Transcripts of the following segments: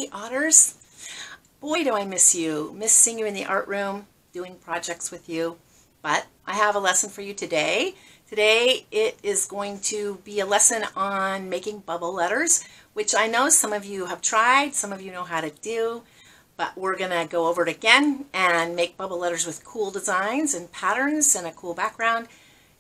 Hey Otters, boy do I miss you. Miss seeing you in the art room, doing projects with you. But I have a lesson for you today. Today it is going to be a lesson on making bubble letters, which I know some of you have tried, some of you know how to do, but we're gonna go over it again and make bubble letters with cool designs and patterns and a cool background.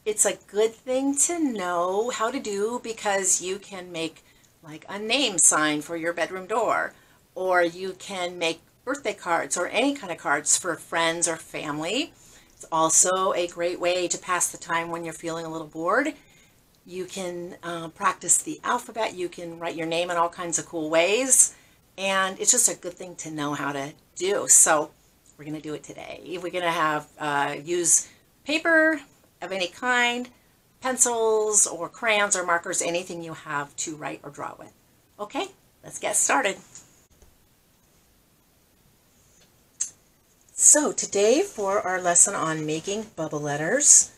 It's a good thing to know how to do because you can make like a name sign for your bedroom door, or you can make birthday cards or any kind of cards for friends or family. It's also a great way to pass the time when you're feeling a little bored. You can practice the alphabet. You can write your name in all kinds of cool ways. And it's just a good thing to know how to do. So we're going to do it today. We're going to have use paper of any kind, pencils or crayons or markers, anything you have to write or draw with. Okay, let's get started. So today for our lesson on making bubble letters,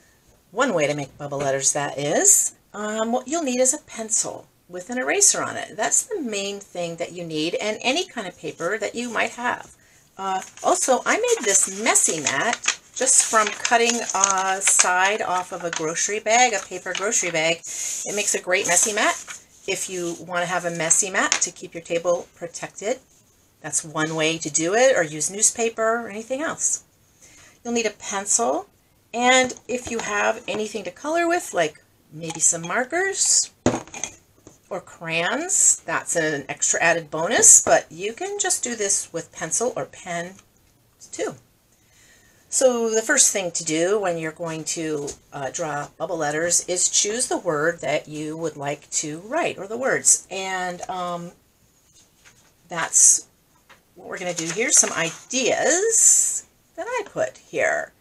one way to make bubble letters that is, what you'll need is a pencil with an eraser on it. That's the main thing that you need, and any kind of paper that you might have. Also, I made this messy mat just from cutting a side off of a grocery bag, a paper grocery bag. It makes a great messy mat. If you want to have a messy mat to keep your table protected, that's one way to do it, or use newspaper or anything else. You'll need a pencil, and if you have anything to color with, like maybe some markers or crayons, that's an extra added bonus, but you can just do this with pencil or pen too. So the first thing to do when you're going to draw bubble letters is choose the word that you would like to write, or the words. And that's what we're going to do here. Some ideas that I put here.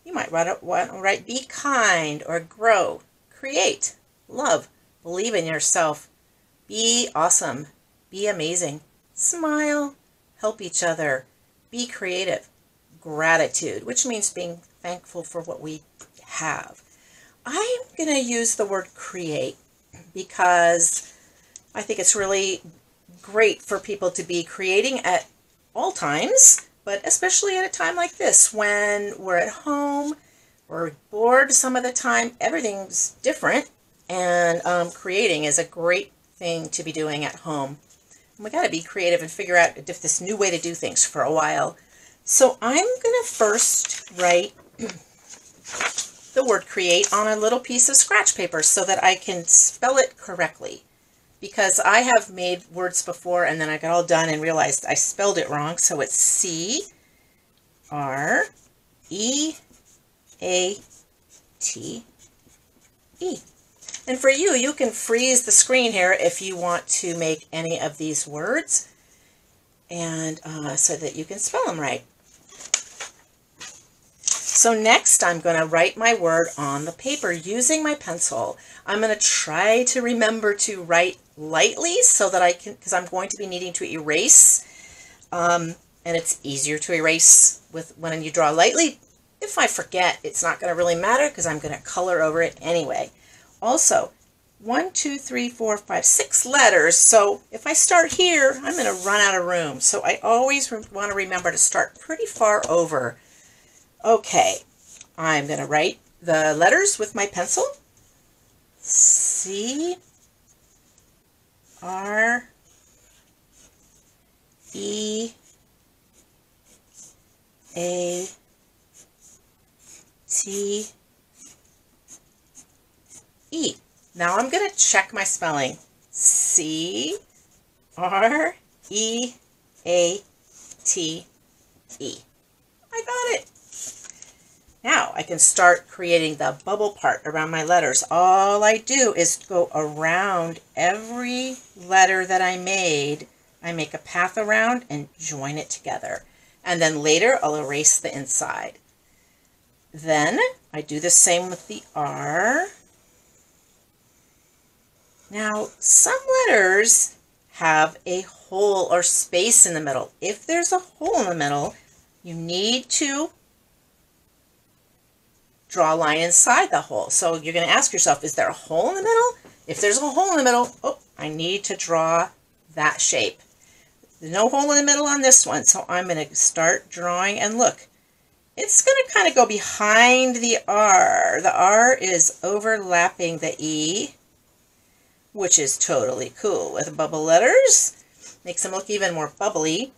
You might write be kind, or grow, create, love, believe in yourself, be awesome, be amazing, smile, help each other, be creative, gratitude, which means being thankful for what we have. I'm going to use the word create because I think it's really great for people to be creating at all times, but especially at a time like this when we're at home, we're bored some of the time, everything's different, and creating is a great thing to be doing at home. And we got to be creative and figure out this new way to do things for a while. So I'm going to first write the word create on a little piece of scratch paper so that I can spell it correctly. Because I have made words before and then I got all done and realized I spelled it wrong. So it's C-R-E-A-T-E. And for you, you can freeze the screen here if you want to make any of these words, and so that you can spell them right. So next I'm going to write my word on the paper using my pencil. I'm going to try to remember to write lightly so that I can, because I'm going to be needing to erase, and it's easier to erase when you draw lightly. If I forget, it's not going to really matter because I'm going to color over it anyway. Also, 1, 2, 3, 4, 5, 6 letters. So if I start here, I'm going to run out of room. So I always want to remember to start pretty far over. Okay, I'm going to write the letters with my pencil. C, R, E, A, T, E. Now I'm going to check my spelling. C, R, E, A, T, E. I got it. Now I can start creating the bubble part around my letters. All I do is go around every letter that I made. I make a path around and join it together. And then later I'll erase the inside. Then I do the same with the R. Now some letters have a hole or space in the middle. If there's a hole in the middle, you need to draw a line inside the hole. So you're going to ask yourself, is there a hole in the middle? If there's a hole in the middle, oh, I need to draw that shape. There's no hole in the middle on this one, so I'm going to start drawing, and look, it's going to kind of go behind the R. The R is overlapping the E, which is totally cool with bubble letters. Makes them look even more bubbly.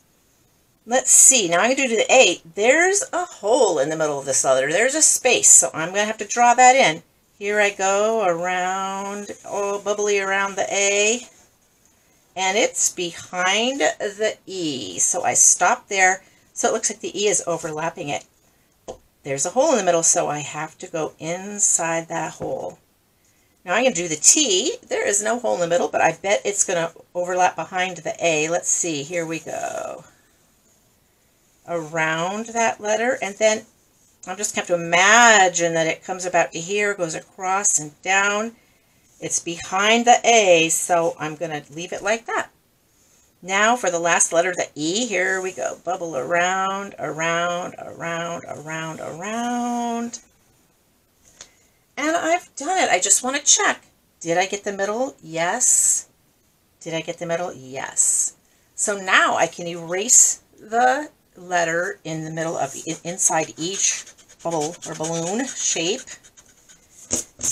Let's see, now I'm going to do the A. There's a hole in the middle of this letter. There's a space, so I'm going to have to draw that in. Here I go around, all bubbly around the A. And it's behind the E. So I stop there, so it looks like the E is overlapping it. There's a hole in the middle, so I have to go inside that hole. Now I'm going to do the T. There is no hole in the middle, but I bet it's going to overlap behind the A. Let's see, here we go. Around that letter, and then I'm just going to have to imagine that it comes about to here, goes across and down. It's behind the A, so I'm going to leave it like that. Now for the last letter, the E, here we go. Bubble around, around, around, around, around. And I've done it. I just want to check. Did I get the middle? Yes. Did I get the middle? Yes. So now I can erase the letter in the middle of inside each bubble or balloon shape.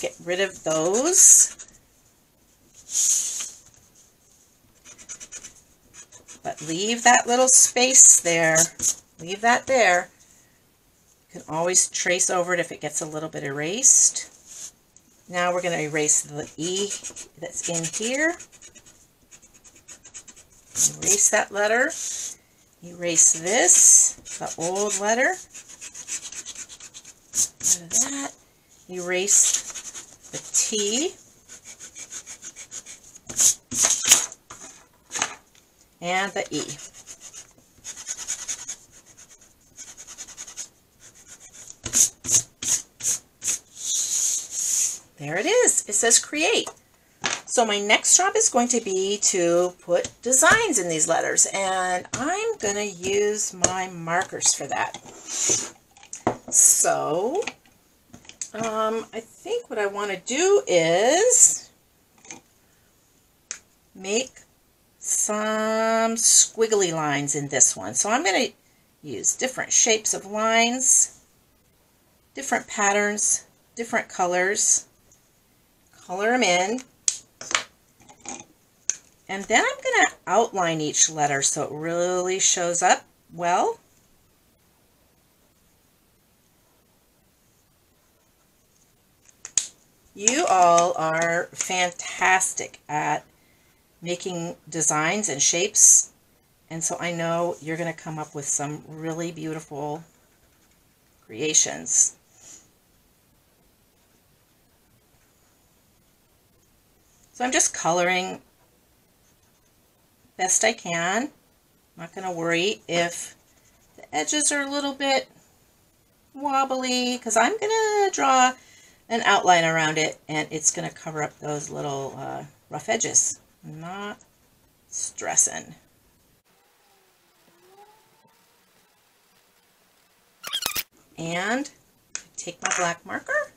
Get rid of those. But leave that little space there. Leave that there. You can always trace over it if it gets a little bit erased. Now we're going to erase the E that's in here. Erase that letter. Erase this, the old letter. Out of that. Erase the T. And the E. There it is. It says create. So my next job is going to be to put designs in these letters, and I'm going to use my markers for that. So I think what I want to do is make some squiggly lines in this one. So I'm going to use different shapes of lines, different patterns, different colors, color them in, and then I'm going to outline each letter so it really shows up well. You all are fantastic at making designs and shapes, and so I know you're going to come up with some really beautiful creations. So I'm just coloring best I can. I'm not going to worry if the edges are a little bit wobbly, because I'm going to draw an outline around it, and it's going to cover up those little rough edges. I'm not stressing. And take my black marker,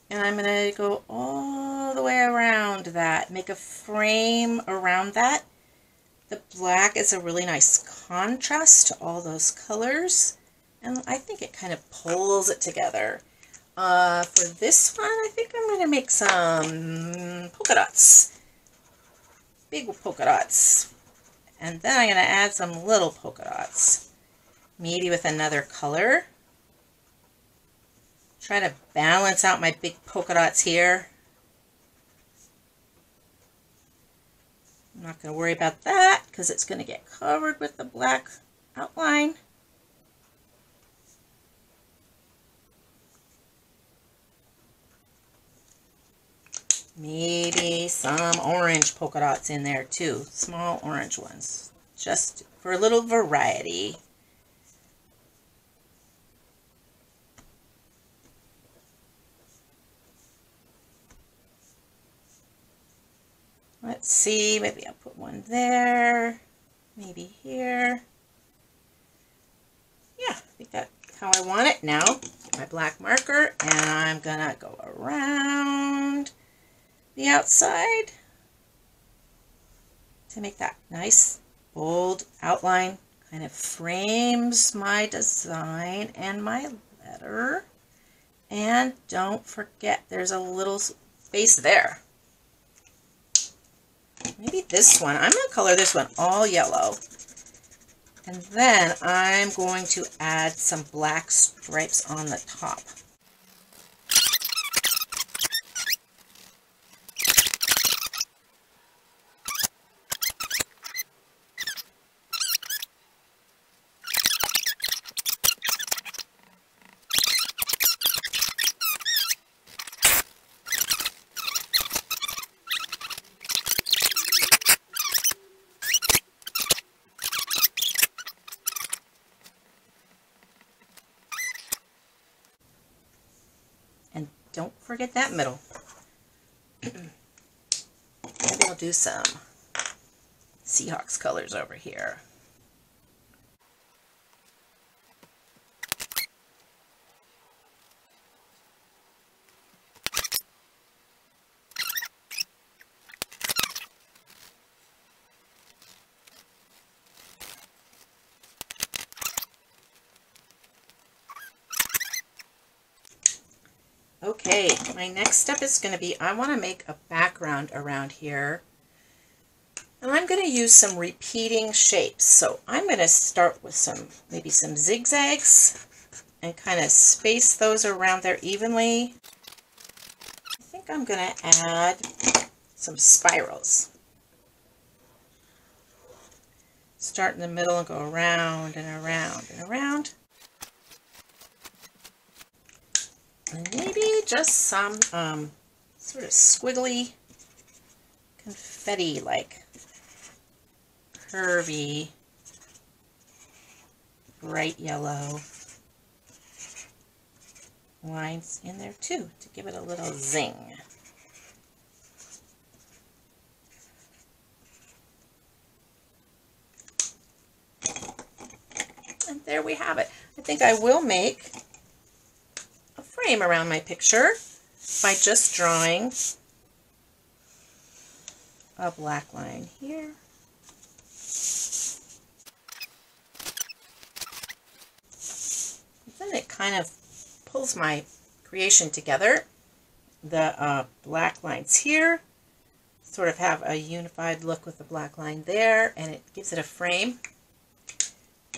and I'm going to go all the way around that, make a frame around that. The black is a really nice contrast to all those colors, and I think it kind of pulls it together. For this one, I think I'm going to make some polka dots, big polka dots, and then I'm going to add some little polka dots, maybe with another color. Try to balance out my big polka dots here. I'm not going to worry about that because it's going to get covered with the black outline. Maybe some orange polka dots in there too, small orange ones, just for a little variety. Let's see, maybe I'll put one there, maybe here. Yeah, I think that's how I want it. Now, my black marker, and I'm gonna go around the outside to make that nice bold outline kind of frames my design and my letter. And don't forget, there's a little space there. Maybe this one. I'm going to color this one all yellow. And then I'm going to add some black stripes on the top. And don't forget that middle. Maybe we'll do some Seahawks colors over here. Okay, my next step is going to be, I want to make a background around here. And I'm going to use some repeating shapes. So I'm going to start with maybe some zigzags and kind of space those around there evenly. I think I'm going to add some spirals. Start in the middle and go around and around and around. And maybe just some sort of squiggly, confetti-like, curvy, bright yellow lines in there too to give it a little zing. And there we have it. I think I will make frame around my picture by just drawing a black line here. And then it kind of pulls my creation together. The black lines here sort of have a unified look with the black line there, and it gives it a frame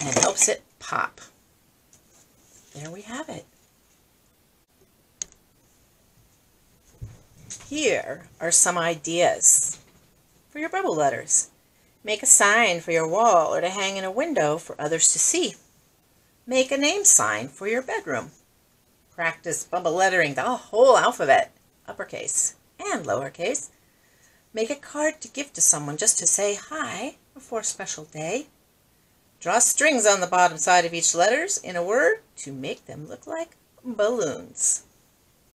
and helps it pop. There we have it. Here are some ideas for your bubble letters. Make a sign for your wall or to hang in a window for others to see. Make a name sign for your bedroom. Practice bubble lettering the whole alphabet, uppercase and lowercase. Make a card to give to someone just to say hi before a special day. Draw strings on the bottom side of each letters in a word to make them look like balloons.